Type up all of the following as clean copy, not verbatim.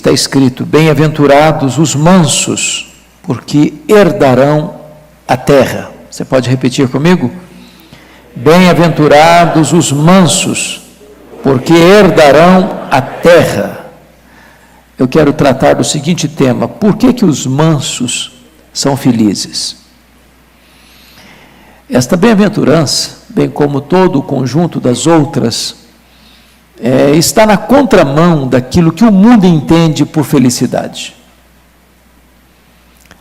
está escrito: bem-aventurados os mansos, porque herdarão a terra. Você pode repetir comigo? Bem-aventurados os mansos, porque herdarão a terra. Eu quero tratar do seguinte tema: por que os mansos são felizes? Esta bem-aventurança, bem como todo o conjunto das outras, está na contramão daquilo que o mundo entende por felicidade.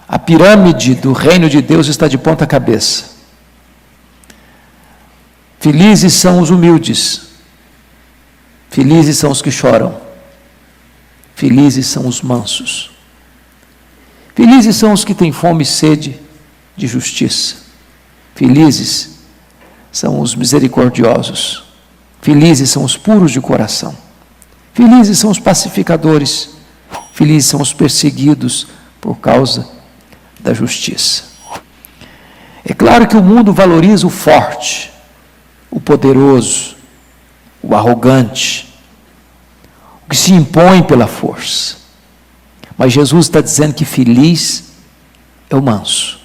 A pirâmide do reino de Deus está de ponta cabeça. Felizes são os humildes, felizes são os que choram, felizes são os mansos, felizes são os que têm fome e sede de justiça, felizes são os misericordiosos, felizes são os puros de coração, felizes são os pacificadores, felizes são os perseguidos por causa da justiça. É claro que o mundo valoriza o forte, o poderoso, o arrogante, o que se impõe pela força. Mas Jesus está dizendo que feliz é o manso.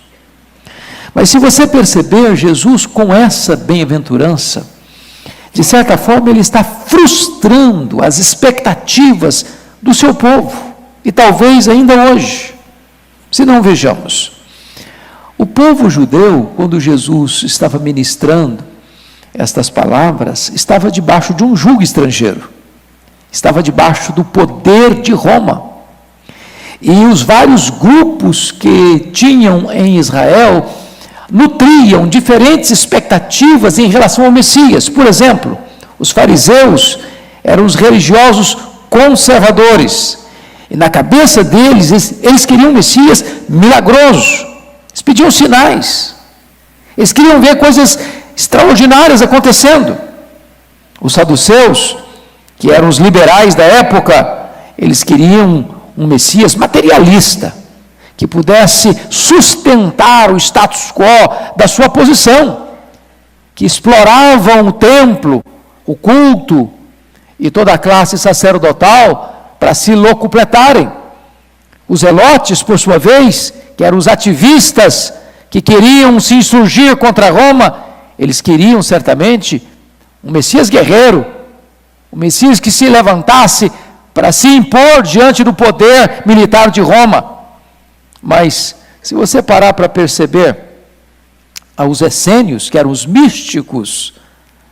Mas se você perceber, Jesus, com essa bem-aventurança, de certa forma ele está frustrando as expectativas do seu povo, e talvez ainda hoje. Se não, vejamos. O povo judeu, quando Jesus estava ministrando estas palavras, estava debaixo de um jugo estrangeiro, estava debaixo do poder de Roma, e os vários grupos que tinham em Israel nutriam diferentes expectativas em relação ao Messias. Por exemplo, os fariseus eram os religiosos conservadores, e na cabeça deles, eles queriam um Messias milagroso, eles pediam sinais, eles queriam ver coisas extraordinárias acontecendo. Os saduceus, que eram os liberais da época, eles queriam um Messias materialista, que pudesse sustentar o status quo da sua posição, que exploravam o templo, o culto e toda a classe sacerdotal para se locupletarem. Os zelotes, por sua vez, que eram os ativistas que queriam se insurgir contra Roma, eles queriam certamente um Messias guerreiro, um Messias que se levantasse para se impor diante do poder militar de Roma. Mas, se você parar para perceber, os essênios, que eram os místicos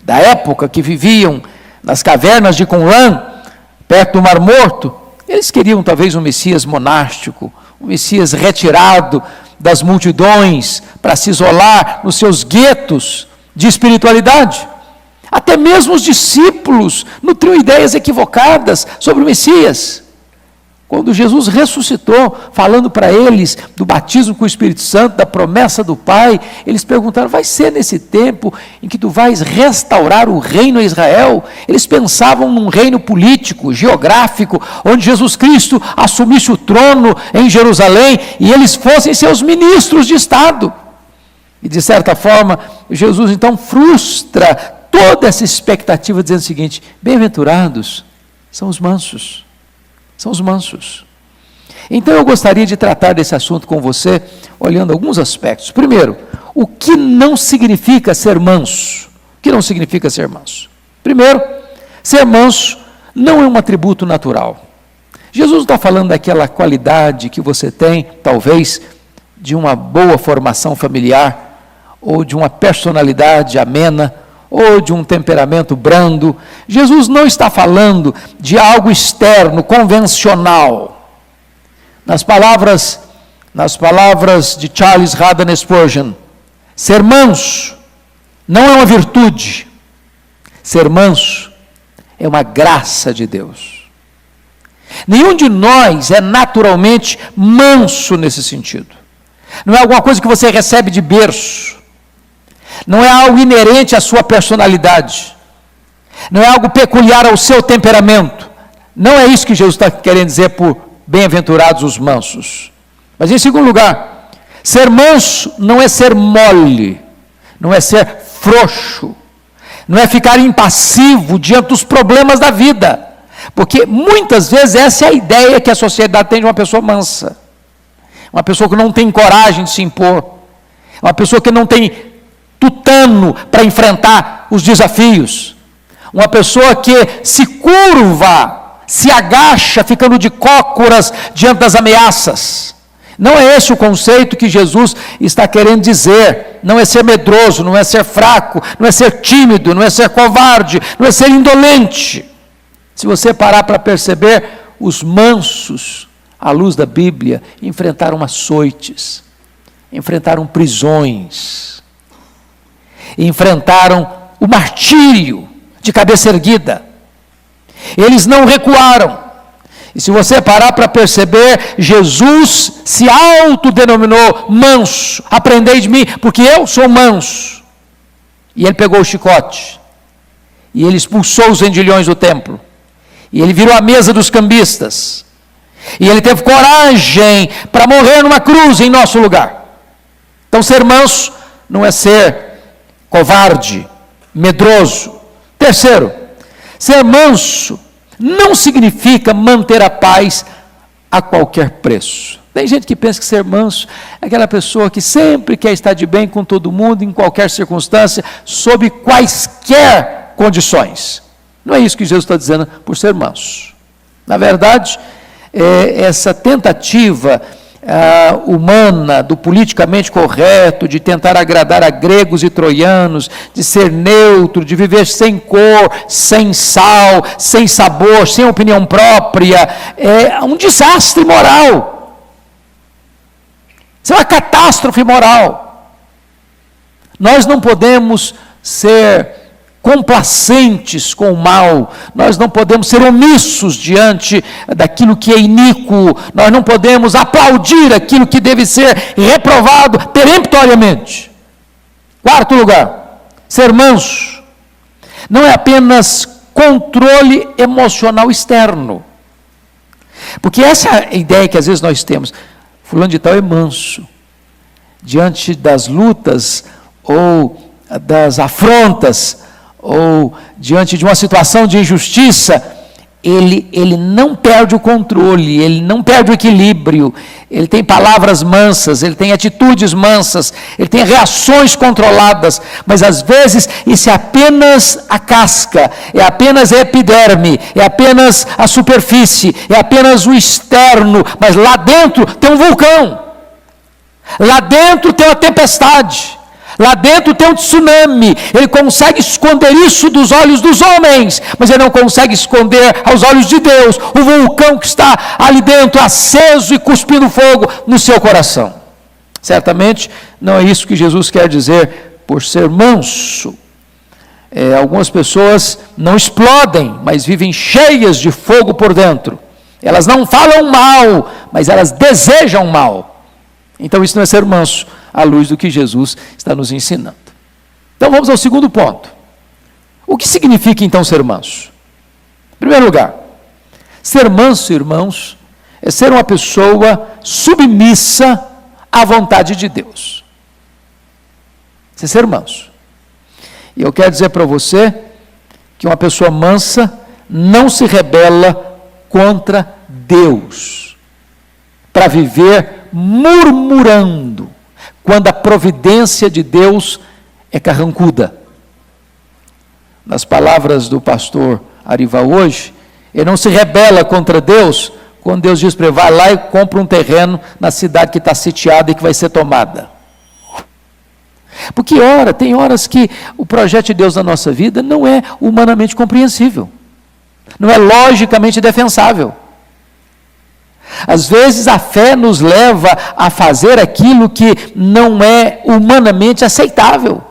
da época, que viviam nas cavernas de Qumran, perto do Mar Morto, eles queriam talvez um Messias monástico, um Messias retirado das multidões, para se isolar nos seus guetos de espiritualidade. Até mesmo os discípulos nutriam ideias equivocadas sobre o Messias. Quando Jesus ressuscitou, falando para eles do batismo com o Espírito Santo, da promessa do Pai, eles perguntaram: vai ser nesse tempo em que tu vais restaurar o reino a Israel? Eles pensavam num reino político, geográfico, onde Jesus Cristo assumisse o trono em Jerusalém e eles fossem seus ministros de Estado. E de certa forma, Jesus então frustra toda essa expectativa, dizendo o seguinte: bem-aventurados são os mansos. São os mansos. Então eu gostaria de tratar desse assunto com você, olhando alguns aspectos. Primeiro, o que não significa ser manso? O que não significa ser manso? Primeiro, ser manso não é um atributo natural. Jesus está falando daquela qualidade que você tem, talvez, de uma boa formação familiar, ou de uma personalidade amena, ou de um temperamento brando. Jesus não está falando de algo externo, convencional. Nas palavras de Charles Haddon Spurgeon, ser manso não é uma virtude, ser manso é uma graça de Deus. Nenhum de nós é naturalmente manso nesse sentido. Não é alguma coisa que você recebe de berço. Não é algo inerente à sua personalidade, não é algo peculiar ao seu temperamento. Não é isso que Jesus está querendo dizer por bem-aventurados os mansos. Mas em segundo lugar, ser manso não é ser mole, não é ser frouxo, não é ficar impassivo diante dos problemas da vida. Porque muitas vezes essa é a ideia que a sociedade tem de uma pessoa mansa. Uma pessoa que não tem coragem de se impor. Uma pessoa que não tem tutano para enfrentar os desafios. Uma pessoa que se curva, se agacha, ficando de cócoras diante das ameaças. Não é esse o conceito que Jesus está querendo dizer. Não é ser medroso, não é ser fraco, não é ser tímido, não é ser covarde, não é ser indolente. Se você parar para perceber, os mansos, à luz da Bíblia, enfrentaram açoites, enfrentaram prisões, enfrentaram o martírio de cabeça erguida. Eles não recuaram. E se você parar para perceber, Jesus se autodenominou manso. Aprendei de mim, porque eu sou manso. E ele pegou o chicote. E ele expulsou os vendilhões do templo. E ele virou a mesa dos cambistas. E ele teve coragem para morrer numa cruz em nosso lugar. Então ser manso não é ser covarde, medroso. Terceiro, ser manso não significa manter a paz a qualquer preço. Tem gente que pensa que ser manso é aquela pessoa que sempre quer estar de bem com todo mundo, em qualquer circunstância, sob quaisquer condições. Não é isso que Jesus está dizendo por ser manso. Na verdade, essa tentativa humana, do politicamente correto, de tentar agradar a gregos e troianos, de ser neutro, de viver sem cor, sem sal, sem sabor, sem opinião própria, é um desastre moral. Isso é uma catástrofe moral. Nós não podemos ser complacentes com o mal, nós não podemos ser omissos diante daquilo que é iníquo, nós não podemos aplaudir aquilo que deve ser reprovado peremptoriamente. Quarto lugar, ser manso não é apenas controle emocional externo, porque essa é a ideia que às vezes nós temos. Fulano de tal é manso diante das lutas ou das afrontas, ou diante de uma situação de injustiça, ele não perde o controle, ele não perde o equilíbrio, ele tem palavras mansas, ele tem atitudes mansas, ele tem reações controladas, mas às vezes isso é apenas a casca, é apenas a epiderme, é apenas a superfície, é apenas o externo, mas lá dentro tem um vulcão, lá dentro tem uma tempestade, lá dentro tem um tsunami. Ele consegue esconder isso dos olhos dos homens, mas ele não consegue esconder aos olhos de Deus o vulcão que está ali dentro, aceso e cuspindo fogo no seu coração. Certamente não é isso que Jesus quer dizer por ser manso. Algumas pessoas não explodem, mas vivem cheias de fogo por dentro. Elas não falam mal, mas elas desejam mal. Então isso não é ser manso, à luz do que Jesus está nos ensinando. Então vamos ao segundo ponto. O que significa então ser manso? Em primeiro lugar, ser manso, irmãos, é ser uma pessoa submissa à vontade de Deus. Isso é ser manso. E eu quero dizer para você que uma pessoa mansa não se rebela contra Deus para viver murmurando, quando a providência de Deus é carrancuda. Nas palavras do pastor Arival hoje, ele não se rebela contra Deus, quando Deus diz para ele, vai lá e compra um terreno na cidade que está sitiada e que vai ser tomada. Porque tem horas que o projeto de Deus na nossa vida não é humanamente compreensível, não é logicamente defensável. Às vezes a fé nos leva a fazer aquilo que não é humanamente aceitável.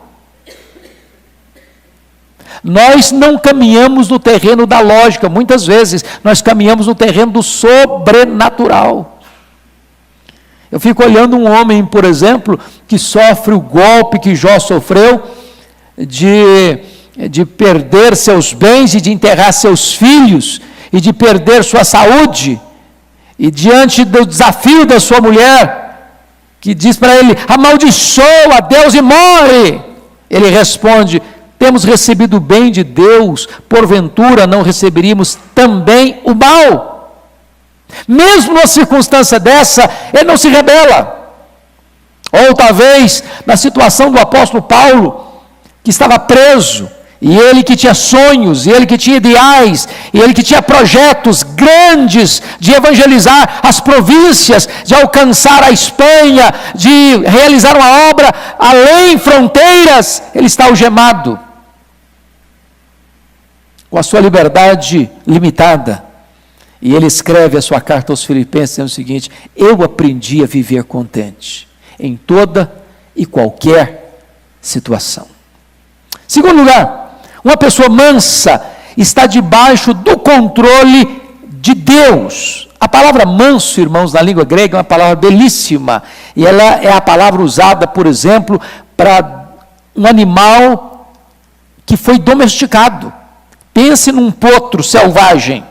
Nós não caminhamos no terreno da lógica, muitas vezes nós caminhamos no terreno do sobrenatural. Eu fico olhando um homem, por exemplo, que sofre o golpe que Jó sofreu, de perder seus bens e de enterrar seus filhos, e de perder sua saúde, e diante do desafio da sua mulher, que diz para ele, amaldiçoa a Deus e morre, ele responde, temos recebido o bem de Deus, porventura não receberíamos também o mal? Mesmo numa circunstância dessa, ele não se rebela. Ou talvez na situação do apóstolo Paulo, que estava preso, e ele que tinha sonhos, e ele que tinha ideais, e ele que tinha projetos grandes de evangelizar as províncias, de alcançar a Espanha, de realizar uma obra além fronteiras, ele está algemado, com a sua liberdade limitada. E ele escreve a sua carta aos Filipenses dizendo o seguinte: eu aprendi a viver contente em toda e qualquer situação. Segundo lugar, uma pessoa mansa está debaixo do controle de Deus. A palavra manso, irmãos, na língua grega é uma palavra belíssima, e ela é a palavra usada, por exemplo, para um animal que foi domesticado. Pense num potro selvagem,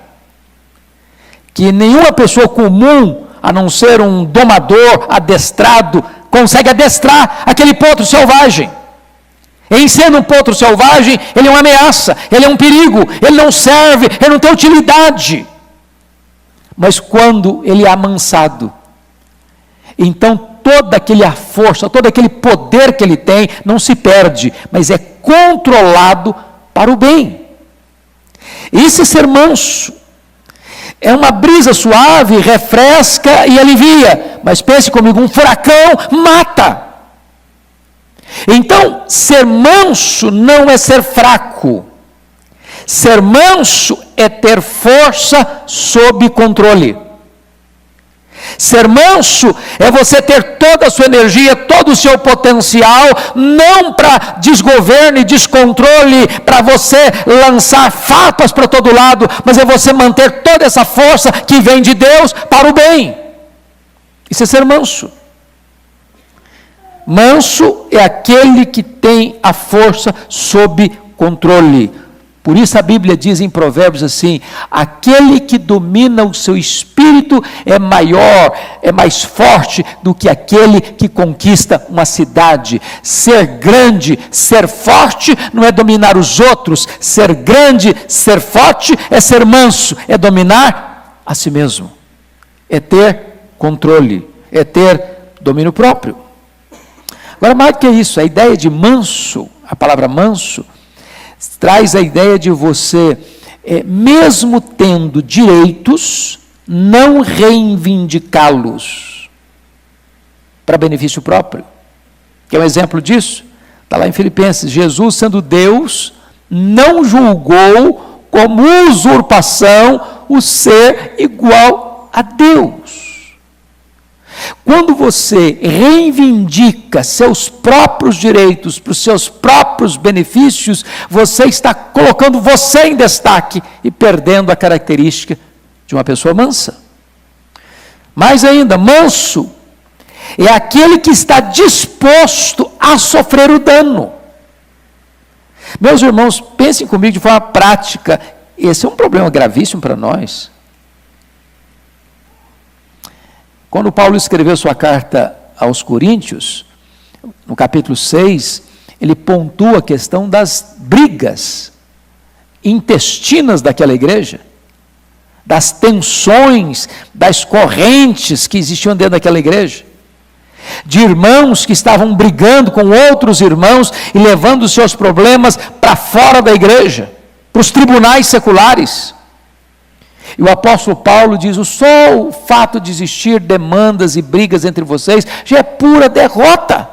que nenhuma pessoa comum, a não ser um domador adestrado, consegue adestrar aquele potro selvagem. Em sendo um potro selvagem, ele é uma ameaça, ele é um perigo, ele não serve, ele não tem utilidade. Mas quando ele é amansado, então toda aquela força, todo aquele poder que ele tem, não se perde, mas é controlado para o bem. Isso é ser manso. É uma brisa suave, refresca e alivia, mas pense comigo, um furacão mata. Então, ser manso não é ser fraco. Ser manso é ter força sob controle. Ser manso é você ter toda a sua energia, todo o seu potencial, não para desgoverno e descontrole, para você lançar farpas para todo lado, mas é você manter toda essa força que vem de Deus para o bem. Isso é ser manso. Manso é aquele que tem a força sob controle. Por isso a Bíblia diz em Provérbios assim: aquele que domina o seu espírito é maior, é mais forte do que aquele que conquista uma cidade. Ser grande, ser forte não é dominar os outros. Ser grande, ser forte é ser manso, é dominar a si mesmo. É ter controle, é ter domínio próprio. Agora, mais do que isso, a ideia de manso, a palavra manso, traz a ideia de você, mesmo tendo direitos, não reivindicá-los para benefício próprio. Quer um exemplo disso? Está lá em Filipenses: Jesus, sendo Deus, não julgou como usurpação o ser igual a Deus. Quando você reivindica seus próprios direitos para os seus próprios benefícios, você está colocando você em destaque e perdendo a característica de uma pessoa mansa. Mais ainda, manso é aquele que está disposto a sofrer o dano. Meus irmãos, pensem comigo de forma prática, esse é um problema gravíssimo para nós. Quando Paulo escreveu sua carta aos Coríntios, no capítulo 6, ele pontua a questão das brigas intestinas daquela igreja, das tensões, das correntes que existiam dentro daquela igreja, de irmãos que estavam brigando com outros irmãos e levando os seus problemas para fora da igreja, para os tribunais seculares. E o apóstolo Paulo diz: só o fato de existir demandas e brigas entre vocês já é pura derrota.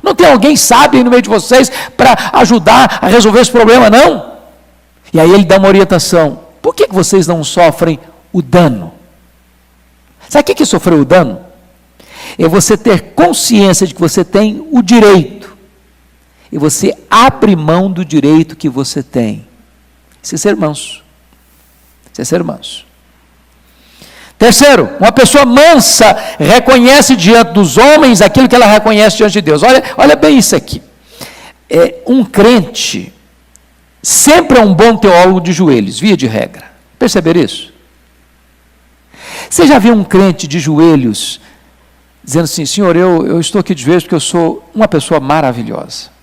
Não tem alguém sábio no meio de vocês para ajudar a resolver esse problema, não? E aí ele dá uma orientação: por que vocês não sofrem o dano? Sabe o que é sofrer o dano? É você ter consciência de que você tem o direito, e você abre mão do direito que você tem. Isso é ser manso. Isso é ser manso. Terceiro, uma pessoa mansa reconhece diante dos homens aquilo que ela reconhece diante de Deus. Olha bem isso aqui. Um crente sempre é um bom teólogo de joelhos, via de regra. Perceber isso? Você já viu um crente de joelhos dizendo assim: Senhor, eu estou aqui de joelhos porque eu sou uma pessoa maravilhosa.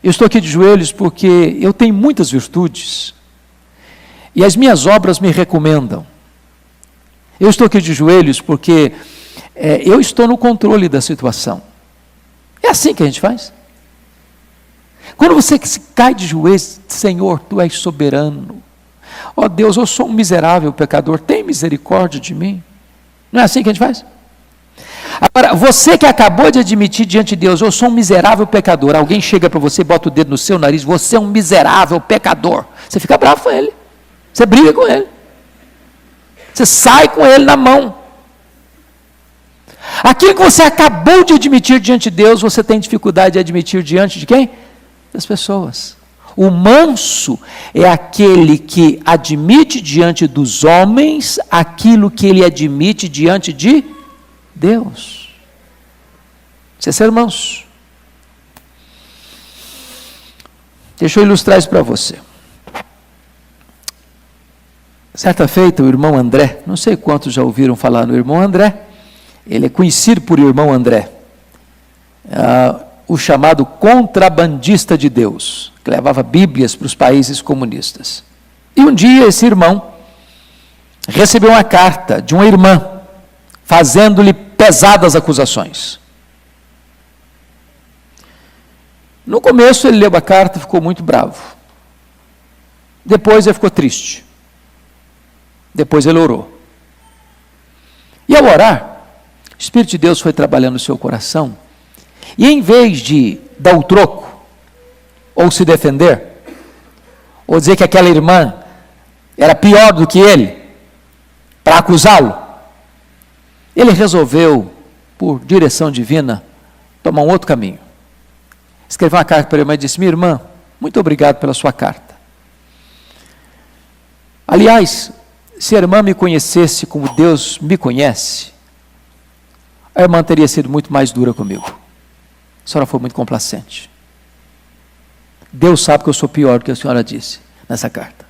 Eu estou aqui de joelhos porque eu tenho muitas virtudes e as minhas obras me recomendam. Eu estou aqui de joelhos porque eu estou no controle da situação. É assim que a gente faz. Quando você se cai de joelhos, Senhor, Tu és soberano. Ó Deus, eu sou um miserável pecador, tem misericórdia de mim. Não é assim que a gente faz? Agora, você que acabou de admitir diante de Deus, eu sou um miserável pecador, alguém chega para você e bota o dedo no seu nariz, você é um miserável pecador. Você fica bravo com ele, você briga com ele, você sai com ele na mão. Aquilo que você acabou de admitir diante de Deus, você tem dificuldade de admitir diante de quem? Das pessoas. O manso é aquele que admite diante dos homens aquilo que ele admite diante de Deus. Isso é ser manso. Deixa eu ilustrar isso para você. Certa feita, o irmão André, não sei quantos já ouviram falar no irmão André, ele é conhecido por irmão André, o chamado contrabandista de Deus, que levava Bíblias para os países comunistas. E um dia esse irmão recebeu uma carta de uma irmã, fazendo-lhe pesadas acusações. No começo ele leu a carta e ficou muito bravo. Depois ele ficou triste. Depois ele orou. E ao orar, o Espírito de Deus foi trabalhando no seu coração, e em vez de dar o troco, ou se defender, ou dizer que aquela irmã era pior do que ele, para acusá-lo, ele resolveu, por direção divina, tomar um outro caminho. Escreveu uma carta para a irmã e disse: minha irmã, muito obrigado pela sua carta. Aliás, se a irmã me conhecesse como Deus me conhece, a irmã teria sido muito mais dura comigo. A senhora foi muito complacente. Deus sabe que eu sou pior do que a senhora disse nessa carta.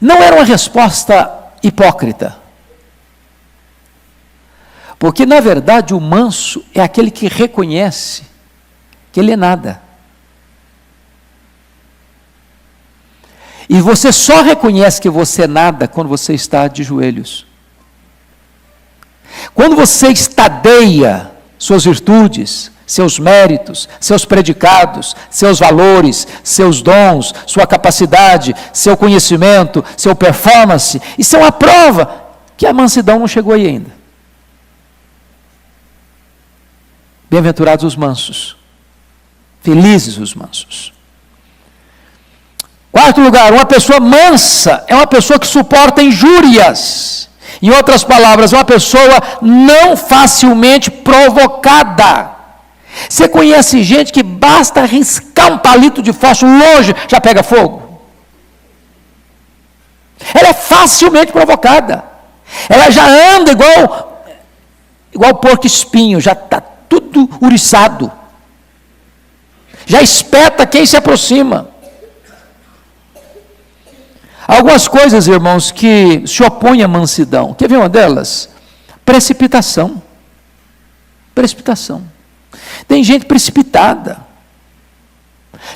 Não era uma resposta hipócrita. Porque, na verdade, o manso é aquele que reconhece que ele é nada. E você só reconhece que você é nada quando você está de joelhos. Quando você estadeia suas virtudes, seus méritos, seus predicados, seus valores, seus dons, sua capacidade, seu conhecimento, seu performance, isso é uma prova que a mansidão não chegou aí ainda. Bem-aventurados os mansos, felizes os mansos. Quarto lugar, uma pessoa mansa é uma pessoa que suporta injúrias. Em outras palavras, uma pessoa não facilmente provocada. Você conhece gente que basta riscar um palito de fósforo longe, já pega fogo? Ela é facilmente provocada. Ela já anda igual porco espinho, já está tudo uriçado. Já espeta quem se aproxima. Algumas coisas, irmãos, que se opõem à mansidão. Quer ver uma delas? Precipitação. Precipitação. Tem gente precipitada.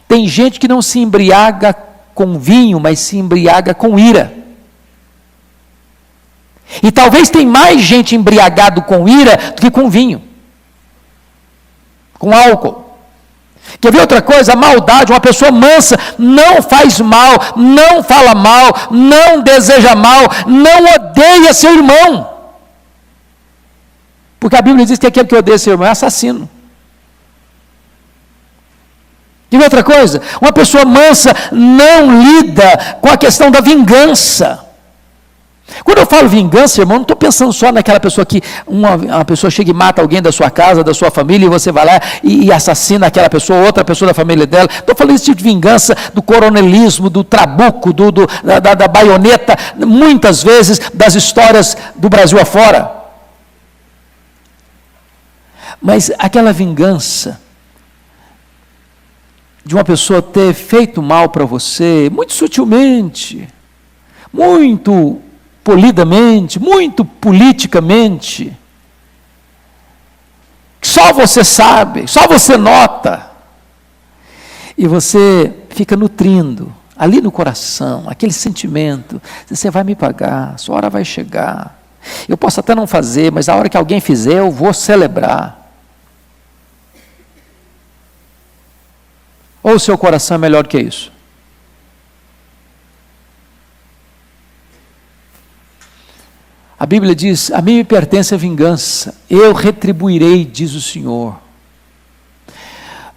Tem gente que não se embriaga com vinho, mas se embriaga com ira. E talvez tem mais gente embriagado com ira do que com vinho. Com álcool. Quer ver outra coisa? A maldade. Uma pessoa mansa não faz mal, não fala mal, não deseja mal, não odeia seu irmão. Porque a Bíblia diz que aquele que odeia seu irmão é assassino. Quer ver outra coisa? Uma pessoa mansa não lida com a questão da vingança. Quando eu falo vingança, irmão, não estou pensando só naquela pessoa que uma pessoa chega e mata alguém da sua casa, da sua família, e você vai lá e assassina aquela pessoa, outra pessoa da família dela. Estou falando desse tipo de vingança do coronelismo, do trabuco, da baioneta, muitas vezes das histórias do Brasil afora. Mas aquela vingança de uma pessoa ter feito mal para você, muito sutilmente, muito polidamente, muito politicamente, só você sabe, só você nota, E você fica nutrindo, ali no coração, aquele sentimento, você vai me pagar, sua hora vai chegar. Eu posso até não fazer, mas a hora que alguém fizer, eu vou celebrar. Ou o seu coração é melhor que isso? A Bíblia diz, a mim me pertence a vingança, eu retribuirei, diz o Senhor.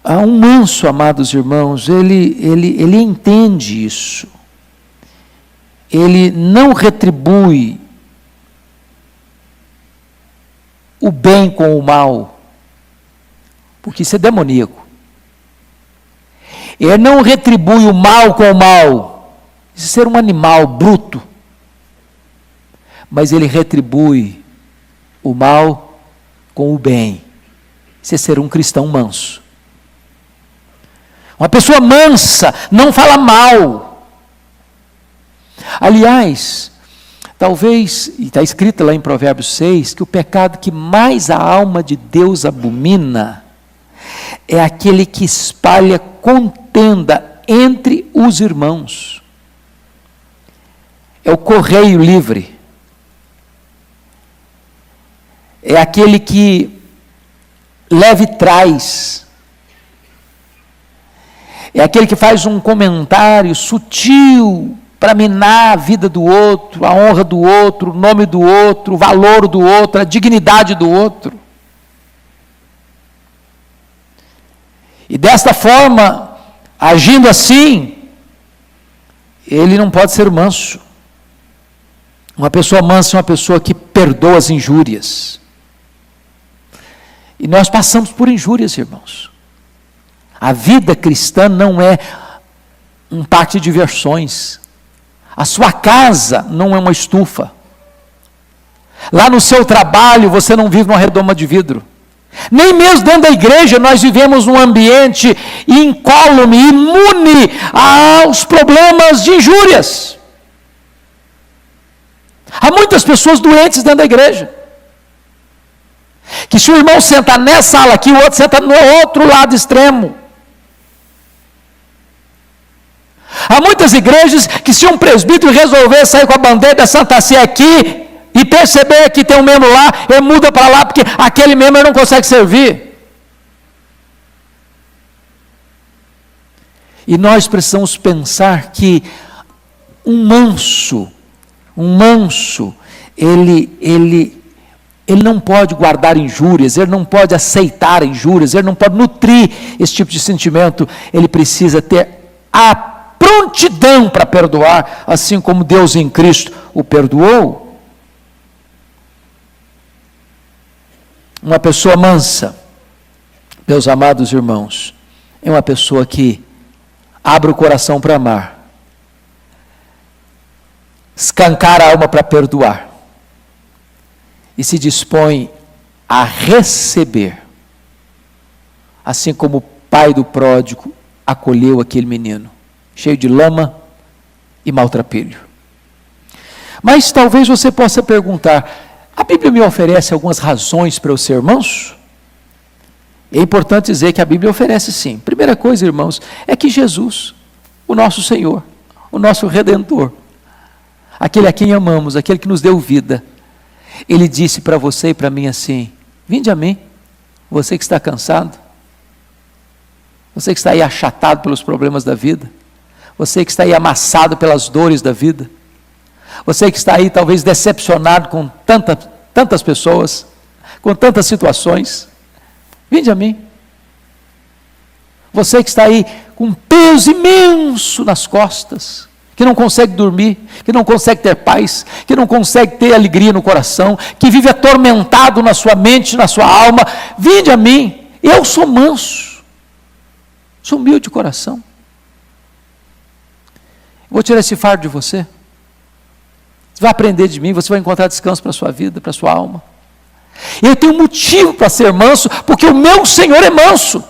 Um manso, amados irmãos, ele entende isso. Ele não retribui o bem com o mal, porque isso é demoníaco. Ele não retribui o mal com o mal, isso é ser um animal bruto. Mas ele retribui o mal com o bem. Isso é ser um cristão manso. Uma pessoa mansa não fala mal. Aliás, talvez, e está escrito lá em Provérbios 6, que o pecado que mais a alma de Deus abomina é aquele que espalha contenda entre os irmãos. É o correio livre. É aquele que leva e traz. É aquele que faz um comentário sutil para minar a vida do outro, a honra do outro, o nome do outro, o valor do outro, a dignidade do outro. E desta forma, agindo assim, ele não pode ser manso. Uma pessoa mansa é uma pessoa que perdoa as injúrias. E nós passamos por injúrias, irmãos. A vida cristã não é um parque de diversões. A sua casa não é uma estufa. Lá no seu trabalho você não vive numa redoma de vidro. Nem mesmo dentro da igreja nós vivemos num ambiente incólume, imune aos problemas de injúrias. Há muitas pessoas doentes dentro da igreja. Que se o irmão sentar nessa sala aqui, o outro senta no outro lado extremo. Há muitas igrejas que se um presbítero resolver sair com a bandeira da Santa Sé aqui e perceber que tem um membro lá, ele muda para lá porque aquele membro não consegue servir. E nós precisamos pensar que um manso, ele não pode guardar injúrias, ele não pode aceitar injúrias, ele não pode nutrir esse tipo de sentimento, ele precisa ter a prontidão para perdoar, assim como Deus em Cristo o perdoou. Uma pessoa mansa, meus amados irmãos, é uma pessoa que abre o coração para amar, escancara a alma para perdoar, e se dispõe a receber, assim como o pai do pródigo acolheu aquele menino, cheio de lama e maltrapilho. Mas talvez você possa perguntar, a Bíblia me oferece algumas razões para eu ser manso? É importante dizer que a Bíblia oferece sim. Primeira coisa, irmãos, é que Jesus, o nosso Senhor, o nosso Redentor, aquele a quem amamos, aquele que nos deu vida, Ele disse para você e para mim assim, vinde a mim, você que está cansado, você que está aí achatado pelos problemas da vida, você que está aí amassado pelas dores da vida, você que está aí talvez decepcionado com tantas pessoas, com tantas situações, vinde a mim. Você que está aí com um peso imenso nas costas, que não consegue dormir, que não consegue ter paz, que não consegue ter alegria no coração, que vive atormentado na sua mente, na sua alma, vinde a mim, eu sou manso, sou humilde de coração. Vou tirar esse fardo de você. Você vai aprender de mim, você vai encontrar descanso para a sua vida, para a sua alma. Eu tenho motivo para ser manso, porque o meu Senhor é manso.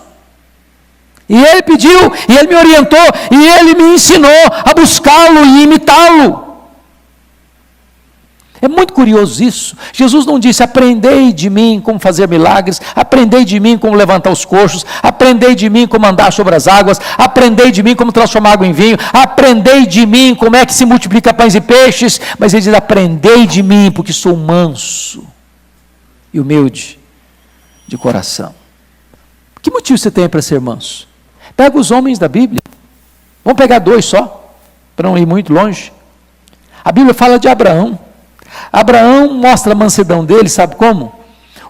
E Ele pediu, e Ele me orientou, e Ele me ensinou a buscá-lo e imitá-lo. É muito curioso isso. Jesus não disse: aprendei de mim como fazer milagres, aprendei de mim como levantar os coxos, aprendei de mim como andar sobre as águas, aprendei de mim como transformar água em vinho, aprendei de mim como é que se multiplica pães e peixes. Mas ele diz: aprendei de mim, porque sou manso e humilde de coração. Que motivo você tem para ser manso? Pega os homens da Bíblia. Vamos pegar 2 só, para não ir muito longe. A Bíblia fala de Abraão. Abraão mostra a mansidão dele, sabe como?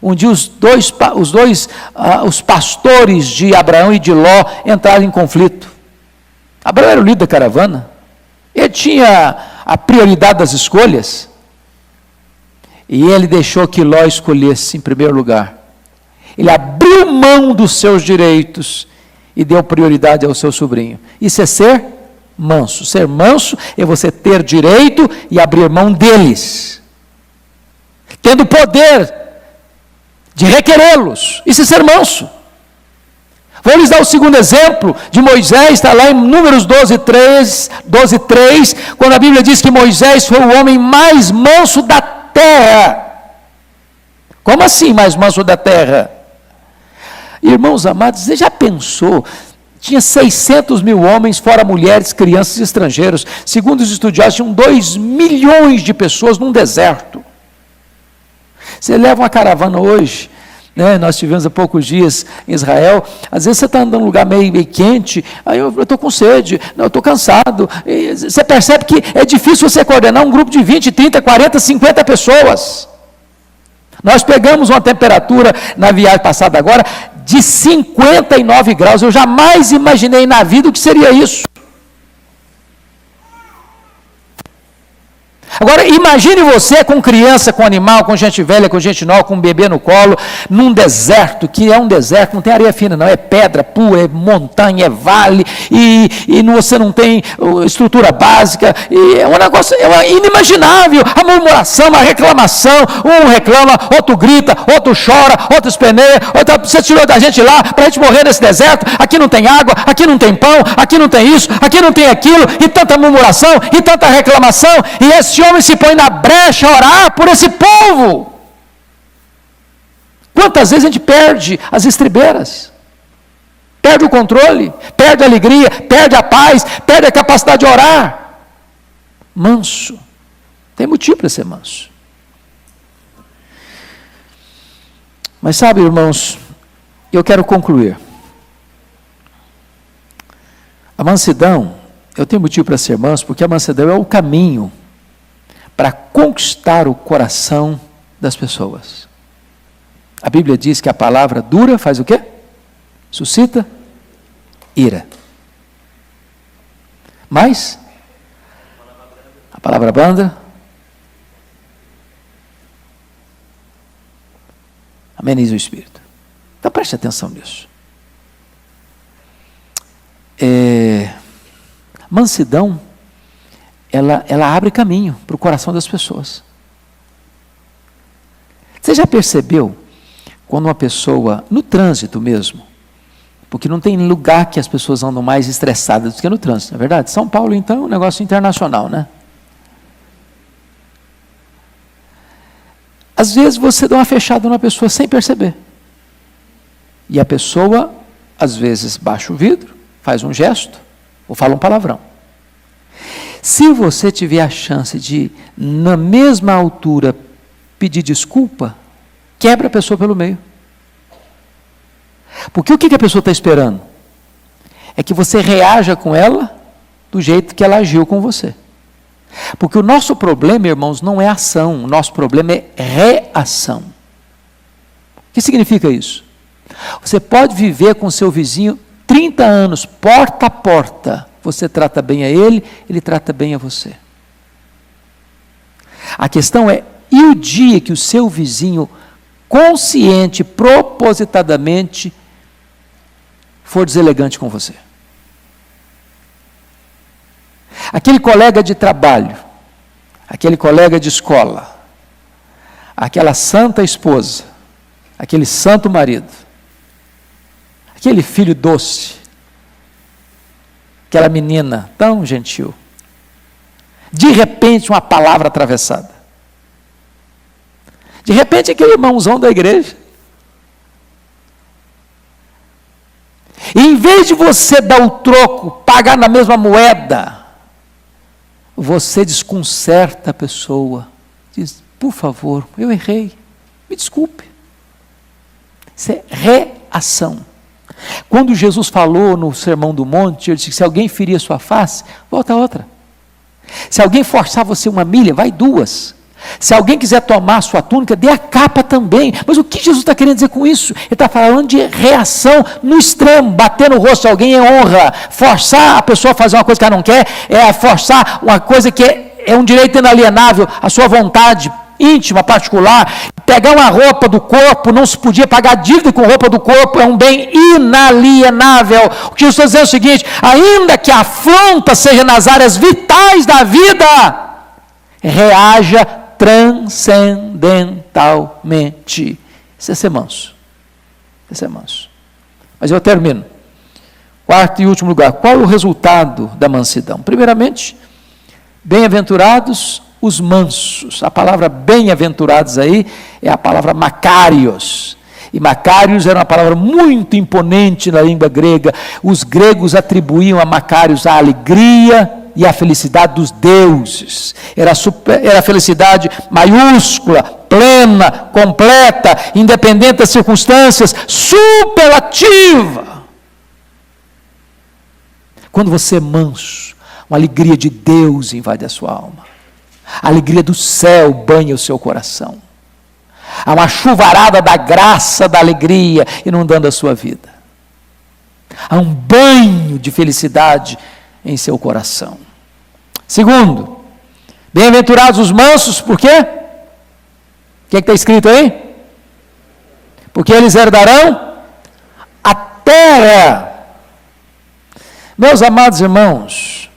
Um dia os pastores de Abraão e de Ló entraram em conflito. Abraão era o líder da caravana. Ele tinha a prioridade das escolhas. E ele deixou que Ló escolhesse em primeiro lugar. Ele abriu mão dos seus direitos e deu prioridade ao seu sobrinho. Isso é ser manso. Ser manso é você ter direito e abrir mão deles, tendo poder de requerê-los. Isso é ser manso. Vou lhes dar o segundo exemplo de Moisés, está lá em Números 12:3, quando a Bíblia diz que Moisés foi o homem mais manso da terra. Como assim mais manso da terra? Irmãos amados, você já pensou? Tinha 600 mil homens, fora mulheres, crianças e estrangeiros. Segundo os estudiosos, tinham 2 milhões de pessoas num deserto. Você leva uma caravana hoje, né? Nós tivemos há poucos dias em Israel. Às vezes você está andando num lugar meio quente, aí eu estou com sede, eu estou cansado. E você percebe que é difícil você coordenar um grupo de 20, 30, 40, 50 pessoas. Nós pegamos uma temperatura na viagem passada agora de 59 graus. Eu jamais imaginei na vida o que seria isso. Agora, imagine você com criança, com animal, com gente velha, com gente nova, com um bebê no colo, num deserto, que é um deserto, não tem areia fina não, é pedra pura, é montanha, é vale, e você não tem estrutura básica, e é um negócio inimaginável, a murmuração, a reclamação, um reclama, outro grita, outro chora, outro espeneia, você tirou da gente lá, para a gente morrer nesse deserto, aqui não tem água, aqui não tem pão, aqui não tem isso, aqui não tem aquilo, e tanta murmuração, e tanta reclamação, e esse homem se põe na brecha a orar por esse povo. Quantas vezes a gente perde as estribeiras, perde o controle, perde a alegria, perde a paz, perde a capacidade de orar. Manso, tem motivo para ser manso. Mas sabe, irmãos, eu quero concluir. A mansidão, eu tenho motivo para ser manso, porque a mansidão é o caminho para conquistar o coração das pessoas. A Bíblia diz que a palavra dura faz o quê? Suscita ira. Mas a palavra branda ameniza o espírito. Então preste atenção nisso. Mansidão, ela abre caminho para o coração das pessoas. Você já percebeu quando uma pessoa, no trânsito mesmo, porque não tem lugar que as pessoas andam mais estressadas do que no trânsito, não é verdade? São Paulo, então, é um negócio internacional, né? Às vezes você dá uma fechada numa pessoa sem perceber. E a pessoa, às vezes, baixa o vidro, faz um gesto, ou fala um palavrão. Se você tiver a chance de, na mesma altura, pedir desculpa, quebra a pessoa pelo meio. Porque o que a pessoa está esperando? É que você reaja com ela do jeito que ela agiu com você. Porque o nosso problema, irmãos, não é ação, o nosso problema é reação. O que significa isso? Você pode viver com seu vizinho 30 anos, porta a porta. Você trata bem a ele, ele trata bem a você. A questão é, e o dia que o seu vizinho, consciente, propositadamente, for deselegante com você? Aquele colega de trabalho, aquele colega de escola, aquela santa esposa, aquele santo marido, aquele filho doce, aquela menina tão gentil, de repente uma palavra atravessada, De repente, aquele irmãozão da igreja. E em vez de você dar o troco, pagar na mesma moeda, você desconcerta a pessoa. Diz, por favor, eu errei, me desculpe. Isso é reação. Quando Jesus falou no Sermão do Monte, ele disse que se alguém ferir a sua face, volta a outra. Se alguém forçar você 1 milha, vai 2. Se alguém quiser tomar a sua túnica, dê a capa também. Mas o que Jesus está querendo dizer com isso? Ele está falando de reação no extremo. Bater no rosto de alguém é honra. Forçar a pessoa a fazer uma coisa que ela não quer, é forçar uma coisa que é um direito inalienável, a sua vontade íntima, particular. Pegar uma roupa do corpo, não se podia pagar dívida com roupa do corpo, é um bem inalienável. O que Jesus está dizendo é o seguinte: ainda que a afronta seja nas áreas vitais da vida, reaja transcendentalmente. Isso é ser manso. Isso é manso. Mas eu termino. Quarto e último lugar, qual o resultado da mansidão? Primeiramente, bem-aventurados os mansos. A palavra bem-aventurados aí é a palavra Macários. E Macários era uma palavra muito imponente na língua grega. Os gregos atribuíam a Macários a alegria e a felicidade dos deuses. Era a felicidade maiúscula, plena, completa, independente das circunstâncias, superlativa. Quando você é manso, uma alegria de Deus invade a sua alma. A alegria do céu banha o seu coração. Há uma chuvarada da graça, da alegria inundando a sua vida. Há um banho de felicidade em seu coração. Segundo, bem-aventurados os mansos, por quê? O que está escrito aí? Porque eles herdarão a terra. Meus amados irmãos,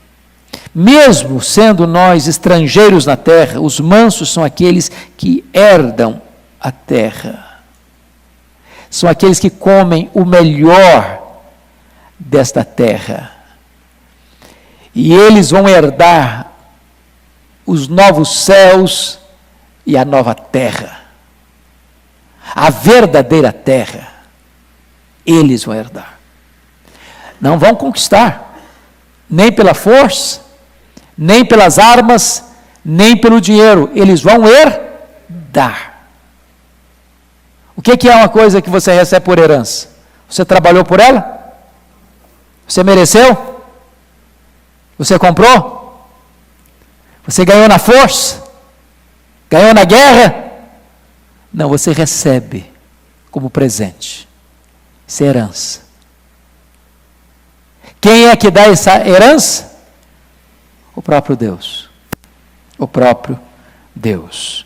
mesmo sendo nós estrangeiros na terra, os mansos são aqueles que herdam a terra. São aqueles que comem o melhor desta terra. E eles vão herdar os novos céus e a nova terra. A verdadeira terra. Eles vão herdar. Não vão conquistar, nem pela força, nem pelas armas, nem pelo dinheiro. Eles vão herdar. O que é uma coisa que você recebe por herança? Você trabalhou por ela? Você mereceu? Você comprou? Você ganhou na força? Ganhou na guerra? Não, você recebe como presente. Isso é herança. Quem é que dá essa herança? O próprio Deus. O próprio Deus.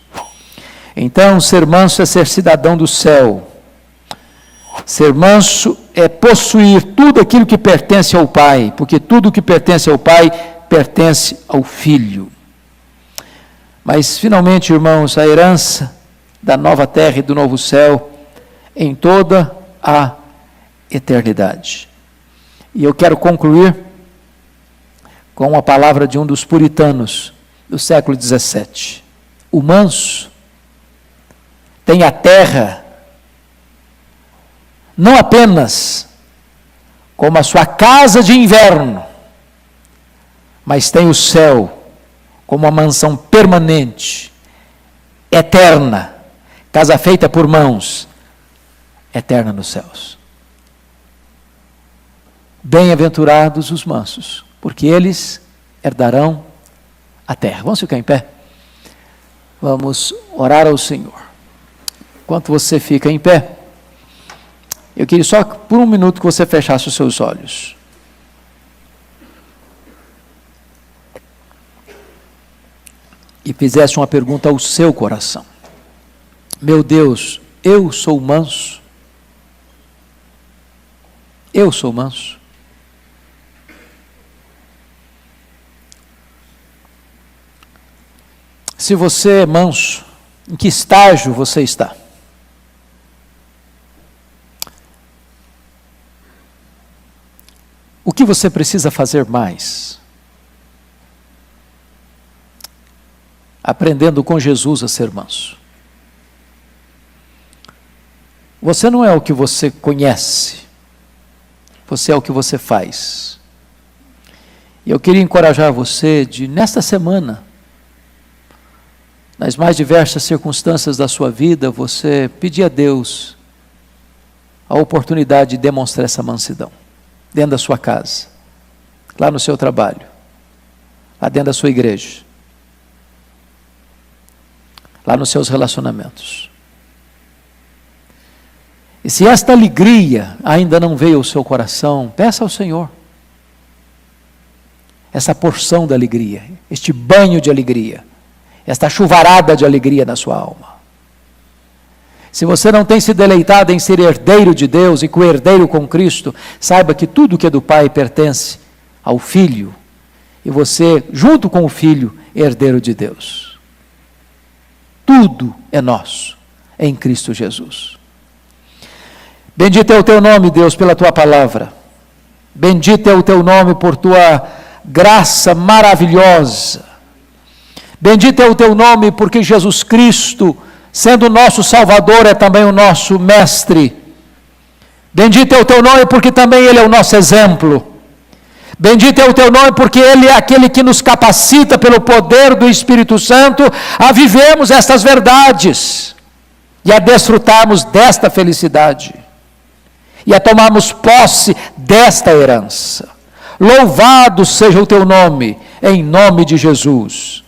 Então, ser manso é ser cidadão do céu. Ser manso é possuir tudo aquilo que pertence ao Pai, porque tudo que pertence ao Pai pertence ao Filho. Mas, finalmente, irmãos, a herança da nova terra e do novo céu em toda a eternidade. E eu quero concluir com uma palavra de um dos puritanos do século XVII. O manso tem a terra não apenas como a sua casa de inverno, mas tem o céu como uma mansão permanente, eterna, casa feita por mãos, eterna nos céus. Bem-aventurados os mansos, porque eles herdarão a terra. Vamos ficar em pé? Vamos orar ao Senhor. Enquanto você fica em pé, eu queria só por um minuto que você fechasse os seus olhos. E fizesse uma pergunta ao seu coração. Meu Deus, eu sou manso? Eu sou manso? Se você é manso, em que estágio você está? O que você precisa fazer mais? Aprendendo com Jesus a ser manso. Você não é o que você conhece, você é o que você faz. E eu queria encorajar você de, nesta semana, nas mais diversas circunstâncias da sua vida, você pedir a Deus a oportunidade de demonstrar essa mansidão, dentro da sua casa, lá no seu trabalho, lá dentro da sua igreja, lá nos seus relacionamentos. E se esta alegria ainda não veio ao seu coração, peça ao Senhor essa porção da alegria, este banho de alegria, esta chuvarada de alegria na sua alma. Se você não tem se deleitado em ser herdeiro de Deus e co-herdeiro com Cristo, saiba que tudo que é do Pai pertence ao Filho, e você, junto com o Filho, é herdeiro de Deus. Tudo é nosso em Cristo Jesus. Bendito é o teu nome, Deus, pela tua palavra. Bendito é o teu nome por tua graça maravilhosa. Bendito é o teu nome porque Jesus Cristo, sendo o nosso Salvador, é também o nosso Mestre. Bendito é o teu nome porque também Ele é o nosso exemplo. Bendito é o teu nome porque Ele é aquele que nos capacita pelo poder do Espírito Santo a vivermos estas verdades e a desfrutarmos desta felicidade e a tomarmos posse desta herança. Louvado seja o teu nome, em nome de Jesus.